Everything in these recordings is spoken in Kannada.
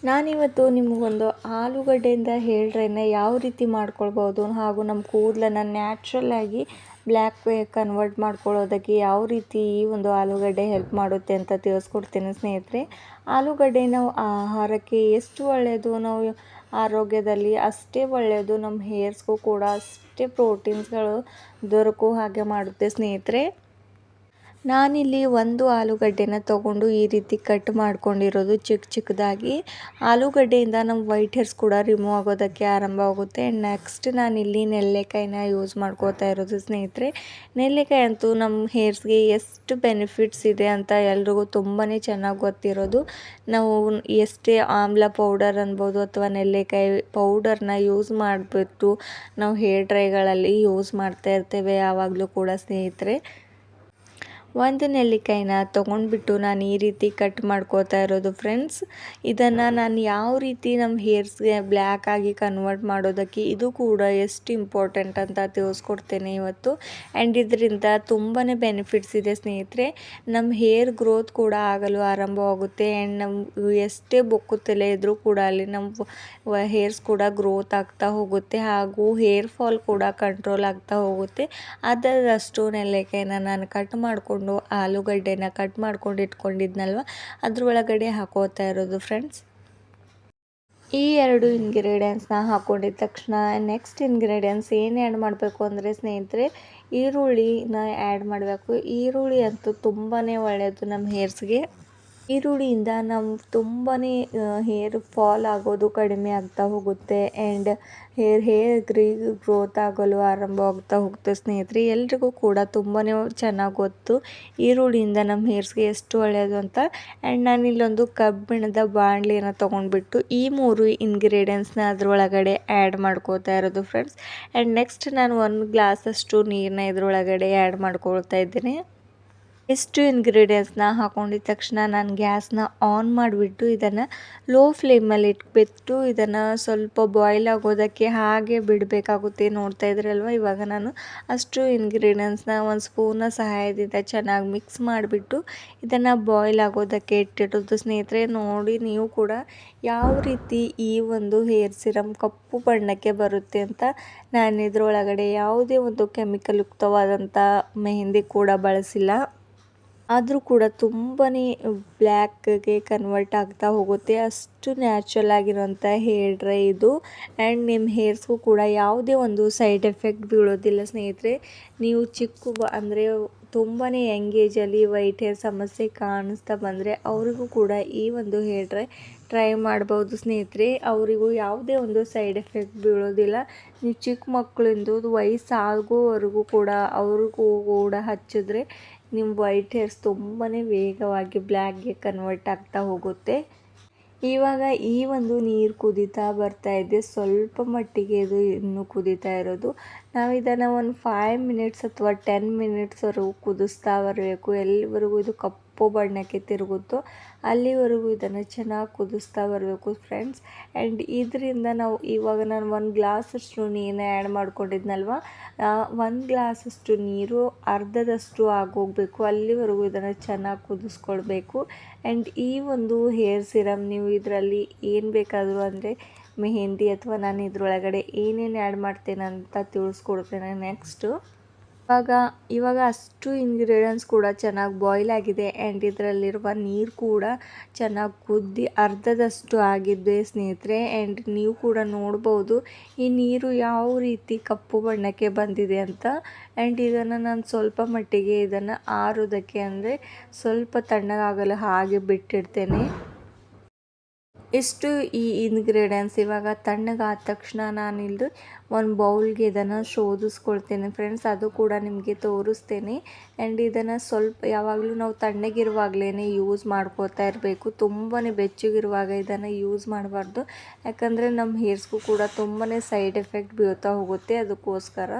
ನಾನಿವತ್ತು ನಿಮಗೊಂದು ಆಲೂಗಡ್ಡೆಯಿಂದ ಹೇರ್ ಡ್ರೈನ ಯಾವ ರೀತಿ ಮಾಡ್ಕೊಳ್ಬೋದು ಹಾಗೂ ನಮ್ಮ ಕೂದಲನ್ನು ನ್ಯಾಚುರಲ್ಲಾಗಿ ಬ್ಲ್ಯಾಕ್ ಕನ್ವರ್ಟ್ ಮಾಡ್ಕೊಳ್ಳೋದಕ್ಕೆ ಯಾವ ರೀತಿ ಈ ಒಂದು ಆಲೂಗಡ್ಡೆ ಹೆಲ್ಪ್ ಮಾಡುತ್ತೆ ಅಂತ ತಿಳಿಸ್ಕೊಡ್ತೀನಿ ಸ್ನೇಹಿತರೆ. ಆಲೂಗಡ್ಡೆ ನಾವು ಆಹಾರಕ್ಕೆ ಎಷ್ಟು ಒಳ್ಳೆಯದು, ನಾವು ಆರೋಗ್ಯದಲ್ಲಿ ಅಷ್ಟೇ ಒಳ್ಳೆಯದು, ನಮ್ಮ ಹೇರ್ಸ್ಗೂ ಕೂಡ ಅಷ್ಟೇ ಪ್ರೋಟೀನ್ಸ್ಗಳು ದೊರಕೋ ಹಾಗೆ ಮಾಡುತ್ತೆ ಸ್ನೇಹಿತರೆ. ನಾನಿಲ್ಲಿ ಒಂದು ಆಲೂಗಡ್ಡೆನ ತೊಗೊಂಡು ಈ ರೀತಿ ಕಟ್ ಮಾಡ್ಕೊಂಡಿರೋದು ಚಿಕ್ಕದಾಗಿ. ಆಲೂಗಡ್ಡೆಯಿಂದ ನಮ್ಮ ವೈಟ್ ಹೇರ್ಸ್ ಕೂಡ ರಿಮೂವ್ ಆಗೋದಕ್ಕೆ ಆರಂಭ ಆಗುತ್ತೆ. ಆ್ಯಂಡ್ ನೆಕ್ಸ್ಟ್ ನಾನಿಲ್ಲಿ ನೆಲ್ಲೆಕಾಯಿನ ಯೂಸ್ ಮಾಡ್ಕೋತಾ ಇರೋದು ಸ್ನೇಹಿತರೆ. ನೆಲ್ಲೆಕಾಯಿ ಅಂತೂ ನಮ್ಮ ಹೇರ್ಸ್ಗೆ ಎಷ್ಟು ಬೆನಿಫಿಟ್ಸ್ ಇದೆ ಅಂತ ಎಲ್ರಿಗೂ ತುಂಬಾ ಚೆನ್ನಾಗಿ ಗೊತ್ತಿರೋದು. ನಾವು ಎಷ್ಟೇ ಆಮ್ಲ ಪೌಡರ್ ಅನ್ಬೋದು ಅಥವಾ ನೆಲ್ಲೆಕಾಯಿ ಪೌಡರ್ನ ಯೂಸ್ ಮಾಡಿಬಿಟ್ಟು ನಾವು ಹೇರ್ ಡ್ರೈಗಳಲ್ಲಿ ಯೂಸ್ ಮಾಡ್ತಾ ಇರ್ತೇವೆ ಯಾವಾಗಲೂ ಕೂಡ ಸ್ನೇಹಿತರೆ. ಒಂದು ನೆಲ್ಲಿಕಾಯಿನ ತೊಗೊಂಡ್ಬಿಟ್ಟು ನಾನು ಈ ರೀತಿ ಕಟ್ ಮಾಡ್ಕೋತಾ ಇರೋದು ಫ್ರೆಂಡ್ಸ್. ಇದನ್ನು ನಾನು ಯಾವ ರೀತಿ ನಮ್ಮ ಹೇರ್ಸ್ಗೆ ಬ್ಲ್ಯಾಕ್ ಆಗಿ ಕನ್ವರ್ಟ್ ಮಾಡೋದಕ್ಕೆ ಇದು ಕೂಡ ಎಷ್ಟು ಇಂಪಾರ್ಟೆಂಟ್ ಅಂತ ತಿಳಿಸ್ಕೊಡ್ತೇನೆ ಇವತ್ತು. ಆ್ಯಂಡ್ ಇದರಿಂದ ತುಂಬಾ ಬೆನಿಫಿಟ್ಸ್ ಇದೆ ಸ್ನೇಹಿತರೆ. ನಮ್ಮ ಹೇರ್ ಗ್ರೋತ್ ಕೂಡ ಆಗಲು ಆರಂಭವಾಗುತ್ತೆ. ಆ್ಯಂಡ್ ನಮ್ಮ ಎಷ್ಟೇ ಬೊಕ್ಕು ತಲೆ ಇದ್ದರೂ ಕೂಡ ಅಲ್ಲಿ ನಮ್ಮ ಹೇರ್ಸ್ ಕೂಡ ಗ್ರೋತ್ ಆಗ್ತಾ ಹೋಗುತ್ತೆ ಹಾಗೂ ಹೇರ್ ಫಾಲ್ ಕೂಡ ಕಂಟ್ರೋಲ್ ಆಗ್ತಾ ಹೋಗುತ್ತೆ. ಅದರಷ್ಟು ನೆಲ್ಲಿಕಾಯಿನ ನಾನು ಕಟ್ ಮಾಡಿಕೊಂಡು ಆಲೂಗಡ್ಡೆನ ಕಟ್ ಮಾಡ್ಕೊಂಡು ಇಟ್ಕೊಂಡಿದ್ನಲ್ವ ಅದ್ರೊಳಗಡೆ ಹಾಕೋತಾ ಇರೋದು ಫ್ರೆಂಡ್ಸ್. ಈ ಎರಡು ಇಂಗ್ರೀಡಿಯೆಂಟ್ಸ್ನ ಹಾಕೊಂಡಿದ ತಕ್ಷಣ ನೆಕ್ಸ್ಟ್ ಇಂಗ್ರೀಡಿಯೆಂಟ್ಸ್ ಏನು ಆ್ಯಡ್ ಮಾಡಬೇಕು ಅಂದರೆ ಸ್ನೇಹಿತರೆ, ಈರುಳ್ಳಿನ ಆ್ಯಡ್ ಮಾಡಬೇಕು. ಈರುಳ್ಳಿ ಅಂತೂ ತುಂಬಾ ಒಳ್ಳೆಯದು ನಮ್ಮ ಹೇರ್ಸ್ಗೆ. ಈರುಳ್ಳಿಯಿಂದ ನಮ್ಮ ತುಂಬಾ ಹೇರ್ ಫಾಲ್ ಆಗೋದು ಕಡಿಮೆ ಆಗ್ತಾ ಹೋಗುತ್ತೆ. ಆ್ಯಂಡ್ ಹೇರ್ ಗ್ರೋತ್ ಆಗಲು ಆರಂಭವಾಗ್ತಾ ಹೋಗುತ್ತೆ ಸ್ನೇಹಿತರೆ. ಎಲ್ರಿಗೂ ಕೂಡ ತುಂಬಾ ಚೆನ್ನಾಗಿ ಗೊತ್ತು ಈರುಳ್ಳಿಯಿಂದ ನಮ್ಮ ಹೇರ್ಸ್ಗೆ ಎಷ್ಟು ಒಳ್ಳೆಯದು ಅಂತ. ಆ್ಯಂಡ್ ನಾನಿಲ್ಲೊಂದು ಕಬ್ಬಿಣದ ಬಾಣಲಿನ ತೊಗೊಂಡ್ಬಿಟ್ಟು ಈ 3 ಇಂಗ್ರೀಡಿಯೆಂಟ್ಸ್ನ ಅದರೊಳಗಡೆ ಆ್ಯಡ್ ಮಾಡ್ಕೋತಾ ಇರೋದು ಫ್ರೆಂಡ್ಸ್. ಆ್ಯಂಡ್ ನೆಕ್ಸ್ಟ್ ನಾನು 1 ಗ್ಲಾಸಷ್ಟು ನೀರನ್ನ ಇದರೊಳಗಡೆ ಆ್ಯಡ್ ಮಾಡ್ಕೊಳ್ತಾ ಇದ್ದೀನಿ. ಇಷ್ಟು ಇಂಗ್ರೀಡಿಯೆಂಟ್ಸ್ನ ಹಾಕೊಂಡಿದ ತಕ್ಷಣ ನಾನು ಗ್ಯಾಸ್ನ ಆನ್ ಮಾಡಿಬಿಟ್ಟು ಇದನ್ನು ಲೋ ಫ್ಲೇಮಲ್ಲಿ ಇಟ್ಬಿಟ್ಟು ಇದನ್ನು ಸ್ವಲ್ಪ ಬಾಯ್ಲ್ ಆಗೋದಕ್ಕೆ ಹಾಗೆ ಬಿಡಬೇಕಾಗುತ್ತೆ. ನೋಡ್ತಾ ಇದ್ರಲ್ವ, ಇವಾಗ ನಾನು ಅಷ್ಟು ಇಂಗ್ರೀಡಿಯೆಂಟ್ಸ್ನ ಒಂದು ಸ್ಪೂನ್ನ ಸಹಾಯದಿಂದ ಚೆನ್ನಾಗಿ ಮಿಕ್ಸ್ ಮಾಡಿಬಿಟ್ಟು ಇದನ್ನು ಬಾಯ್ಲ್ ಆಗೋದಕ್ಕೆ ಇಟ್ಟಿರೋದು ಸ್ನೇಹಿತರೆ. ನೋಡಿ ನೀವು ಕೂಡ ಯಾವ ರೀತಿ ಈ ಒಂದು ಹೇರ್ ಸಿರಮ್ ಕಪ್ಪು ಬಣ್ಣಕ್ಕೆ ಬರುತ್ತೆ ಅಂತ. ನಾನು ಇದರೊಳಗಡೆ ಯಾವುದೇ ಒಂದು ಕೆಮಿಕಲ್ ಯುಕ್ತವಾದಂಥ ಮೆಹಂದಿ ಕೂಡ ಬಳಸಿಲ್ಲ. ಆದರೂ ಕೂಡ ತುಂಬಾ ಬ್ಲ್ಯಾಕ್ಗೆ ಕನ್ವರ್ಟ್ ಆಗ್ತಾ ಹೋಗುತ್ತೆ. ಅಷ್ಟು ನ್ಯಾಚುರಲ್ ಆಗಿರೋಂಥ ಹೇರ್ ಡ್ರೈ ಇದು. ಆ್ಯಂಡ್ ನಿಮ್ಮ ಹೇರ್ಸ್ಗೂ ಕೂಡ ಯಾವುದೇ ಒಂದು ಸೈಡ್ ಎಫೆಕ್ಟ್ ಬೀಳೋದಿಲ್ಲ ಸ್ನೇಹಿತರೆ. ನೀವು ಅಂದರೆ ತುಂಬಾ ಯಂಗ್ ಏಜಲ್ಲಿ ವೈಟ್ ಹೇರ್ ಸಮಸ್ಯೆ ಕಾಣಿಸ್ತಾ ಬಂದರೆ ಅವರಿಗೂ ಕೂಡ ಈ ಒಂದು ಹೇರ್ ಡ್ರೈ ಟ್ರೈ ಮಾಡ್ಬೋದು ಸ್ನೇಹಿತರೆ. ಅವರಿಗೂ ಯಾವುದೇ ಒಂದು ಸೈಡ್ ಎಫೆಕ್ಟ್ ಬೀಳೋದಿಲ್ಲ. ನೀವು ಚಿಕ್ಕ ಮಕ್ಕಳಿಂದ ವಯಸ್ಸಾಗೋವರೆಗೂ ಕೂಡ ಅವ್ರಿಗೂ ಕೂಡ ಹಚ್ಚಿದ್ರೆ ನಿಮ್ಮ ವೈಟ್ ಹೇರ್ಸ್ ತುಂಬಾ ವೇಗವಾಗಿ ಬ್ಲ್ಯಾಕ್ಗೆ ಕನ್ವರ್ಟ್ ಆಗ್ತಾ ಹೋಗುತ್ತೆ. ಇವಾಗ ಈ ಒಂದು ನೀರು ಕುದೀತಾ ಬರ್ತಾ ಇದೆ. ಸ್ವಲ್ಪ ಮಟ್ಟಿಗೆ ಇದು ಇನ್ನೂ ಕುದೀತಾ ಇರೋದು. ನಾವು ಇದನ್ನು ಒಂದು 5 ಮಿನಿಟ್ಸ್ ಅಥವಾ 10 ಮಿನಿಟ್ಸ್ವರೆಗೂ ಕುದಿಸ್ತಾ ಬರಬೇಕು. ಎಲ್ಲಿವರೆಗೂ ಇದು ಕಪ್ಪು ಬಣ್ಣಕ್ಕೆ ತಿರುಗುತ್ತೋ ಅಲ್ಲಿವರೆಗೂ ಇದನ್ನು ಚೆನ್ನಾಗಿ ಕುದಿಸ್ತಾ ಬರಬೇಕು ಫ್ರೆಂಡ್ಸ್. ಆ್ಯಂಡ್ ಇದರಿಂದ ನಾವು ಇವಾಗ ನಾನು 1 ಗ್ಲಾಸಷ್ಟು ನೀರನ್ನ ಆ್ಯಡ್ ಮಾಡ್ಕೊಂಡಿದ್ನಲ್ವ, 1 ಗ್ಲಾಸಷ್ಟು ನೀರು ಅರ್ಧದಷ್ಟು ಆಗೋಗಬೇಕು. ಅಲ್ಲಿವರೆಗೂ ಇದನ್ನು ಚೆನ್ನಾಗಿ ಕುದಿಸ್ಕೊಳ್ಬೇಕು. ಆ್ಯಂಡ್ ಈ ಒಂದು ಹೇರ್ ಸಿರಮ್ ನೀವು ಇದರಲ್ಲಿ ಏನು ಬೇಕಾದರೂ ಅಂದರೆ ಮೆಹಂದಿ ಅಥವಾ ನಾನು ಇದರೊಳಗಡೆ ಏನೇನು ಆ್ಯಡ್ ಮಾಡ್ತೇನೆ ಅಂತ ತಿಳಿಸ್ಕೊಡ್ತೇನೆ ನೆಕ್ಸ್ಟು. ಇವಾಗ ಅಷ್ಟು ಇಂಗ್ರೀಡಿಯೆಂಟ್ಸ್ ಕೂಡ ಚೆನ್ನಾಗಿ ಬಾಯ್ಲ್ ಆಗಿದೆ. ಆ್ಯಂಡ್ ಇದರಲ್ಲಿರುವ ನೀರು ಕೂಡ ಚೆನ್ನಾಗಿ ಕುದ್ದಿ ಅರ್ಧದಷ್ಟು ಆಗಿದೆ ಸ್ನೇಹಿತರೆ. ಆ್ಯಂಡ್ ನೀವು ಕೂಡ ನೋಡ್ಬೋದು ಈ ನೀರು ಯಾವ ರೀತಿ ಕಪ್ಪು ಬಣ್ಣಕ್ಕೆ ಬಂದಿದೆ ಅಂತ. ಆ್ಯಂಡ್ ಇದನ್ನು ನಾನು ಸ್ವಲ್ಪ ಮಟ್ಟಿಗೆ ಇದನ್ನು ಆರೋದಕ್ಕೆ ಅಂದರೆ ಸ್ವಲ್ಪ ತಣ್ಣಗಾಗಲು ಹಾಗೆ ಬಿಟ್ಟಿಡ್ತೇನೆ. ಇಷ್ಟು ಈ ಇಂಗ್ರೀಡಿಯೆಂಟ್ಸ್ ಇವಾಗ ತಣ್ಣಗಾದ ತಕ್ಷಣ ನಾನಿಲ್ಲಿ ಒಂದು ಬೌಲ್ಗೆ ಇದನ್ನು ಶೋಧಿಸ್ಕೊಳ್ತೇನೆ ಫ್ರೆಂಡ್ಸ್. ಅದು ಕೂಡ ನಿಮಗೆ ತೋರಿಸ್ತೇನೆ. ಆ್ಯಂಡ್ ಇದನ್ನು ಸ್ವಲ್ಪ ಯಾವಾಗಲೂ ನಾವು ತಣ್ಣಗಿರುವಾಗಲೇ ಯೂಸ್ ಮಾಡ್ಕೋತಾ ಇರಬೇಕು. ತುಂಬಾ ಬೆಚ್ಚಗಿರುವಾಗ ಇದನ್ನು ಯೂಸ್ ಮಾಡಬಾರ್ದು. ಯಾಕಂದರೆ ನಮ್ಮ ಹೇರ್ಸ್ಗೂ ಕೂಡ ತುಂಬಾ ಸೈಡ್ ಎಫೆಕ್ಟ್ ಬೀಳ್ತಾ ಹೋಗುತ್ತೆ. ಅದಕ್ಕೋಸ್ಕರ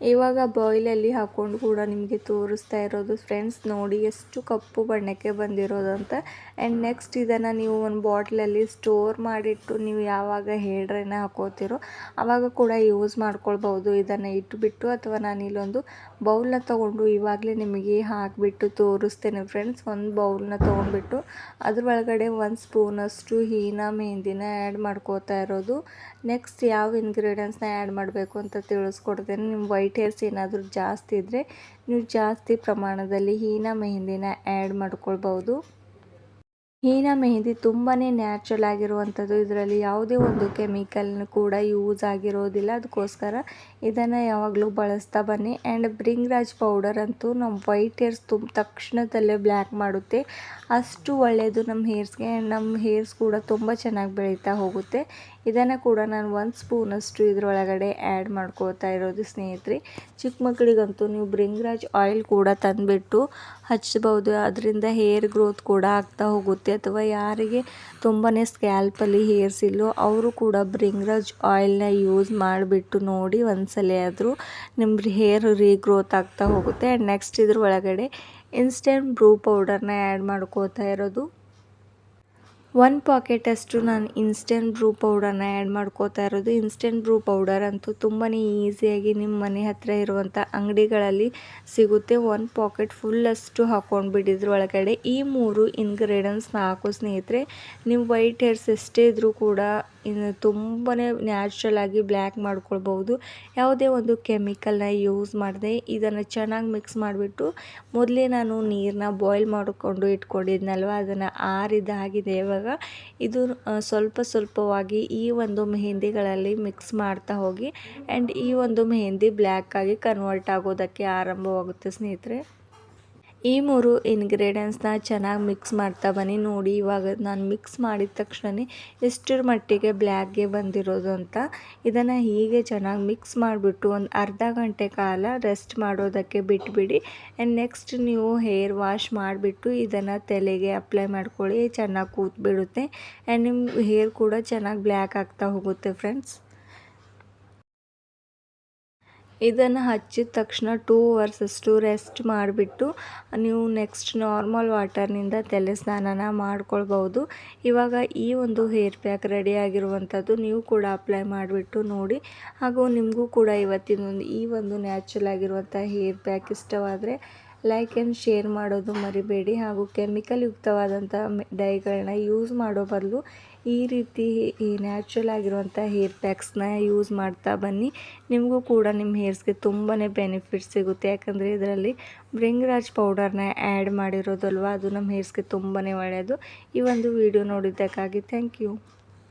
ಇವಾಗ ಬಾಯ್ಲಲ್ಲಿ ಹಾಕ್ಕೊಂಡು ಕೂಡ ನಿಮಗೆ ತೋರಿಸ್ತಾ ಇರೋದು ಫ್ರೆಂಡ್ಸ್. ನೋಡಿ ಎಷ್ಟು ಕಪ್ಪು ಬಣ್ಣಕ್ಕೆ ಬಂದಿರೋದಂತ. ಆ್ಯಂಡ್ ನೆಕ್ಸ್ಟ್ ಇದನ್ನು ನೀವು ಒಂದು ಬಾಟ್ಲಲ್ಲಿ ಸ್ಟೋರ್ ಮಾಡಿಟ್ಟು ನೀವು ಯಾವಾಗ ಹೇರ್ ಡ್ರೈನ ಹಾಕೋತಿರೋ ಆವಾಗ ಕೂಡ ಯೂಸ್ ಮಾಡ್ಕೊಳ್ಬೋದು. ಇದನ್ನು ಇಟ್ಬಿಟ್ಟು ಅಥವಾ ನಾನು ಇಲ್ಲೊಂದು ಬೌಲ್ನ ತೊಗೊಂಡು ಇವಾಗಲೇ ನಿಮಗೆ ಹಾಕಿಬಿಟ್ಟು ತೋರಿಸ್ತೇನೆ ಫ್ರೆಂಡ್ಸ್. ಒಂದು ಬೌಲ್ನ ತೊಗೊಂಡ್ಬಿಟ್ಟು ಅದ್ರೊಳಗಡೆ 1 ಸ್ಪೂನಷ್ಟು ಹೀನಾ ಮೆಹಂದಿನ ಆ್ಯಡ್ ಮಾಡ್ಕೋತಾ ಇರೋದು. ನೆಕ್ಸ್ಟ್ ಯಾವ ಇಂಗ್ರೀಡಿಯೆಂಟ್ಸ್ನ ಆ್ಯಡ್ ಮಾಡಬೇಕು ಅಂತ ತಿಳಿಸ್ಕೊಡ್ತೇನೆ. ನಿಮ್ಮ ವೈಟ್ ಹೇರ್ಸ್ ಏನಾದರೂ ಜಾಸ್ತಿ ಇದ್ದರೆ ನೀವು ಜಾಸ್ತಿ ಪ್ರಮಾಣದಲ್ಲಿ ಹೀನಾ ಮೆಹಂದಿನ ಆ್ಯಡ್ ಮಾಡ್ಕೊಳ್ಬೋದು. ಹೀನಾ ಮೆಹಂದಿ ತುಂಬಾ ನ್ಯಾಚುರಲ್ ಆಗಿರುವಂಥದ್ದು. ಇದರಲ್ಲಿ ಯಾವುದೇ ಒಂದು ಕೆಮಿಕಲ್ನ ಕೂಡ ಯೂಸ್ ಆಗಿರೋದಿಲ್ಲ. ಅದಕ್ಕೋಸ್ಕರ ಇದನ್ನು ಯಾವಾಗಲೂ ಬಳಸ್ತಾ ಬನ್ನಿ. ಆ್ಯಂಡ್ ಭೃಂಗರಾಜ್ ಪೌಡರ್ ಅಂತೂ ನಮ್ಮ ವೈಟ್ ಹೇರ್ಸ್ ತಕ್ಷಣದಲ್ಲೇ ಬ್ಲ್ಯಾಕ್ ಮಾಡುತ್ತೆ. ಅಷ್ಟು ಒಳ್ಳೆಯದು ನಮ್ಮ ಹೇರ್ಸ್ಗೆ. ಆ್ಯಂಡ್ ನಮ್ಮ ಹೇರ್ಸ್ ಕೂಡ ತುಂಬ ಚೆನ್ನಾಗಿ ಬೆಳೀತಾ ಹೋಗುತ್ತೆ. ಇದನ್ನು ಕೂಡ ನಾನು 1 ಸ್ಪೂನಷ್ಟು ಇದರೊಳಗಡೆ ಆ್ಯಡ್ ಮಾಡ್ಕೋತಾ ಇರೋದು ಸ್ನೇಹಿತರೆ. ಚಿಕ್ಕ ಮಕ್ಕಳಿಗಂತೂ ನೀವು ಭೃಂಗರಾಜ್ ಆಯಿಲ್ ಕೂಡ ತಂದುಬಿಟ್ಟು ಹಚ್ಬೋದು. ಅದರಿಂದ ಹೇರ್ ಗ್ರೋತ್ ಕೂಡ ಆಗ್ತಾ ಹೋಗುತ್ತೆ. ಅಥವಾ ಯಾರಿಗೆ ತುಂಬಾ ಸ್ಕ್ಯಾಲ್ಪಲ್ಲಿ ಹೇರ್ಸ್ ಇಲ್ಲೋ ಅವರು ಕೂಡ ಭೃಂಗರಾಜ್ ಆಯಿಲ್ನ ಯೂಸ್ ಮಾಡಿಬಿಟ್ಟು ನೋಡಿ ಒಂದ್ಸಲ ಆದರೂ ನಿಮ್ಮ ಹೇರ್ ರೀಗ್ರೋತ್ ಆಗ್ತಾ ಹೋಗುತ್ತೆ. ಆ್ಯಂಡ್ ನೆಕ್ಸ್ಟ್ ಇದ್ರ ಒಳಗಡೆ ಇನ್ಸ್ಟೆಂಟ್ ಬ್ರೂ ಪೌಡರ್ನ ಆ್ಯಡ್ ಮಾಡ್ಕೋತಾ ಇರೋದು. 1 ಪಾಕೆಟಷ್ಟು ನಾನು ಇನ್ಸ್ಟೆಂಟ್ ಬ್ರೂ ಪೌಡರ್ನ ಆ್ಯಡ್ ಮಾಡ್ಕೋತಾ ಇರೋದು. ಇನ್ಸ್ಟೆಂಟ್ ಬ್ರೂ ಪೌಡರ್ ಅಂತೂ ತುಂಬಾ ಈಸಿಯಾಗಿ ನಿಮ್ಮ ಮನೆ ಹತ್ತಿರ ಇರುವಂಥ ಅಂಗಡಿಗಳಲ್ಲಿ ಸಿಗುತ್ತೆ. 1 ಪಾಕೆಟ್ ಫುಲ್ಲಷ್ಟು ಹಾಕ್ಕೊಂಡ್ಬಿಟ್ಟು ಇದ್ರೊಳಗಡೆ ಈ 3 ಇಂಗ್ರೀಡಿಯೆಂಟ್ಸ್ನ ಹಾಕೋ ಸ್ನೇಹಿತರೆ. ನೀವು ವೈಟ್ ಹೇರ್ಸ್ ಎಷ್ಟೇ ಇದ್ದರೂ ಕೂಡ ತುಂಬಾ ನ್ಯಾಚುರಲ್ ಆಗಿ ಬ್ಲ್ಯಾಕ್ ಮಾಡ್ಕೊಳ್ಬೋದು. ಯಾವುದೇ ಒಂದು ಕೆಮಿಕಲ್ನ ಯೂಸ್ ಮಾಡದೆ ಇದನ್ನು ಚೆನ್ನಾಗಿ ಮಿಕ್ಸ್ ಮಾಡಿಬಿಟ್ಟು ಮೊದಲೇ ನಾನು ನೀರನ್ನ ಬಾಯ್ಲ್ ಮಾಡಿಕೊಂಡು ಇಟ್ಕೊಂಡಿದ್ನಲ್ವ ಅದನ್ನು ಆರಿದಾಗಿದೆ. ಇವಾಗ ಇದು ಸ್ವಲ್ಪ ಸ್ವಲ್ಪವಾಗಿ ಈ ಒಂದು ಮೆಹಂದಿಗಳಲ್ಲಿ ಮಿಕ್ಸ್ ಮಾಡ್ತಾ ಹೋಗಿ ಆ್ಯಂಡ್ ಈ ಒಂದು ಮೆಹಂದಿ ಬ್ಲ್ಯಾಕ್ ಆಗಿ ಕನ್ವರ್ಟ್ ಆಗೋದಕ್ಕೆ ಆರಂಭವಾಗುತ್ತೆ ಸ್ನೇಹಿತರೆ. ಈ 3 ಇಂಗ್ರೀಡಿಯೆಂಟ್ಸ್ನ ಚೆನ್ನಾಗಿ ಮಿಕ್ಸ್ ಮಾಡ್ತಾ ಬನ್ನಿ. ನೋಡಿ ಇವಾಗ ನಾನು ಮಿಕ್ಸ್ ಮಾಡಿದ ತಕ್ಷಣ ಎಷ್ಟರ ಮಟ್ಟಿಗೆ ಬ್ಲ್ಯಾಕ್ಗೆ ಬಂದಿರೋದು ಅಂತ. ಇದನ್ನು ಹೀಗೆ ಚೆನ್ನಾಗಿ ಮಿಕ್ಸ್ ಮಾಡಿಬಿಟ್ಟು ಒಂದು ಅರ್ಧ ಗಂಟೆ ಕಾಲ ರೆಸ್ಟ್ ಮಾಡೋದಕ್ಕೆ ಬಿಟ್ಬಿಡಿ. ಆ್ಯಂಡ್ ನೆಕ್ಸ್ಟ್ ನೀವು ಹೇರ್ ವಾಶ್ ಮಾಡಿಬಿಟ್ಟು ಇದನ್ನು ತಲೆಗೆ ಅಪ್ಲೈ ಮಾಡ್ಕೊಳ್ಳಿ. ಚೆನ್ನಾಗಿ ಕೂತ್ಬಿಡುತ್ತೆ ಆ್ಯಂಡ್ ನಿಮ್ಮ ಹೇರ್ ಕೂಡ ಚೆನ್ನಾಗಿ ಬ್ಲ್ಯಾಕ್ ಆಗ್ತಾ ಹೋಗುತ್ತೆ ಫ್ರೆಂಡ್ಸ್. ಇದನ್ನು ಹಚ್ಚಿದ ತಕ್ಷಣ 2 ಅವರ್ಸಷ್ಟು ರೆಸ್ಟ್ ಮಾಡಿಬಿಟ್ಟು ನೀವು ನೆಕ್ಸ್ಟ್ ನಾರ್ಮಲ್ ವಾಟರ್ನಿಂದ ತಲೆ ಸ್ನಾನನ ಮಾಡ್ಕೊಳ್ಬೋದು. ಇವಾಗ ಈ ಒಂದು ಹೇರ್ ಪ್ಯಾಕ್ ರೆಡಿ ಆಗಿರುವಂಥದ್ದು ನೀವು ಕೂಡ ಅಪ್ಲೈ ಮಾಡಿಬಿಟ್ಟು ನೋಡಿ. ಹಾಗೂ ನಿಮಗೂ ಕೂಡ ಇವತ್ತಿನ ಈ ಒಂದು ನ್ಯಾಚುರಲ್ ಆಗಿರುವಂಥ ಹೇರ್ ಪ್ಯಾಕ್ ಇಷ್ಟವಾದರೆ ಲೈಕ್ ಆ್ಯಂಡ್ ಶೇರ್ ಮಾಡೋದು ಮರಿಬೇಡಿ. ಹಾಗೂ ಕೆಮಿಕಲ್ ಯುಕ್ತವಾದಂಥ ಡೈಗಳನ್ನ ಯೂಸ್ ಮಾಡೋ ಬದಲು ಈ ರೀತಿ ಈ ನ್ಯಾಚುರಲ್ ಆಗಿರುವಂಥ ಹೇರ್ ಪ್ಯಾಕ್ಸ್ನ ಯೂಸ್ ಮಾಡ್ತಾ ಬನ್ನಿ. ನಿಮಗೂ ಕೂಡ ನಿಮ್ಮ ಹೇರ್ಸ್ಗೆ ತುಂಬಾ ಬೆನಿಫಿಟ್ಸ್ ಸಿಗುತ್ತೆ. ಯಾಕಂದರೆ ಇದರಲ್ಲಿ ಭೃಂಗರಾಜ್ ಪೌಡರ್ನ ಆ್ಯಡ್ ಮಾಡಿರೋದಲ್ವ, ಅದು ನಮ್ಮ ಹೇರ್ಸ್ಗೆ ತುಂಬಾ ಒಳ್ಳೆಯದು. ಈ ಒಂದು ವಿಡಿಯೋ ನೋಡಿದ್ದಕ್ಕಾಗಿ ಥ್ಯಾಂಕ್ ಯು.